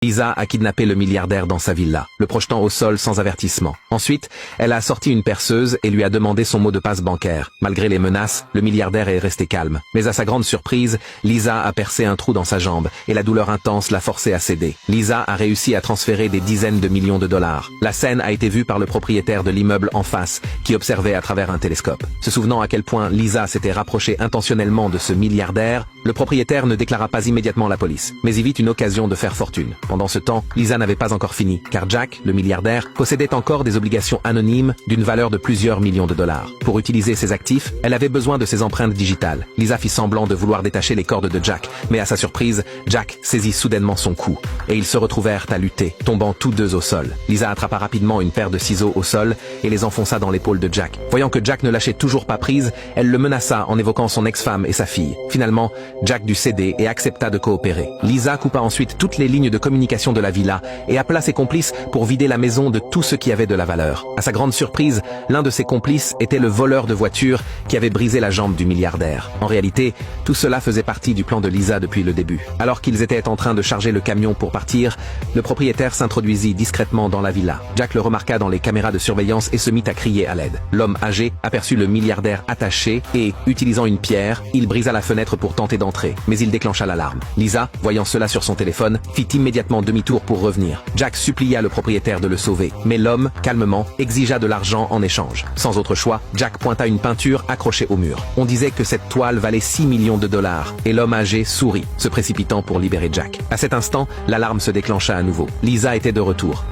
Lisa a kidnappé le milliardaire dans sa villa, le projetant au sol sans avertissement. Ensuite, elle a sorti une perceuse et lui a demandé son mot de passe bancaire. Malgré les menaces, le milliardaire est resté calme. Mais à sa grande surprise, Lisa a percé un trou dans sa jambe et la douleur intense l'a forcé à céder. Lisa a réussi à transférer des dizaines de millions de dollars. La scène a été vue par le propriétaire de l'immeuble en face, qui observait à travers un télescope. Se souvenant à quel point Lisa s'était rapprochée intentionnellement de ce milliardaire, le propriétaire ne déclara pas immédiatement la police, mais y vit une occasion de faire fortune. Pendant ce temps, Lisa n'avait pas encore fini, car Jack, le milliardaire, possédait encore des obligations anonymes d'une valeur de plusieurs millions de dollars. Pour utiliser ses actifs, elle avait besoin de ses empreintes digitales. Lisa fit semblant de vouloir détacher les cordes de Jack, mais à sa surprise, Jack saisit soudainement son cou, et ils se retrouvèrent à lutter, tombant tous deux au sol. Lisa attrapa rapidement une paire de ciseaux au sol et les enfonça dans l'épaule de Jack. Voyant que Jack ne lâchait toujours pas prise, elle le menaça en évoquant son ex-femme et sa fille. Finalement, Jack dut céder et accepta de coopérer. Lisa coupa ensuite toutes les lignes de communication de la villa et appela ses complices pour vider la maison de tout ce qui avait de la valeur. À sa grande surprise, l'un de ses complices était le voleur de voitures qui avait brisé la jambe du milliardaire. En réalité, tout cela faisait partie du plan de Lisa depuis le début. Alors qu'ils étaient en train de charger le camion pour partir, le propriétaire s'introduisit discrètement dans la villa. Jack le remarqua dans les caméras de surveillance et se mit à crier à l'aide. L'homme âgé aperçut le milliardaire attaché et, utilisant une pierre, il brisa la fenêtre pour tenter d'entrer, mais il déclencha l'alarme. Lisa, voyant cela sur son téléphone, fit immédiatement demi-tour pour revenir. Jack supplia le propriétaire de le sauver, mais l'homme, calmement, exigea de l'argent en échange. Sans autre choix, Jack pointa une peinture accrochée au mur. On disait que cette toile valait 6 millions de dollars, et l'homme âgé sourit, se précipitant pour libérer Jack. À cet instant, l'alarme se déclencha à nouveau. Lisa était de retour.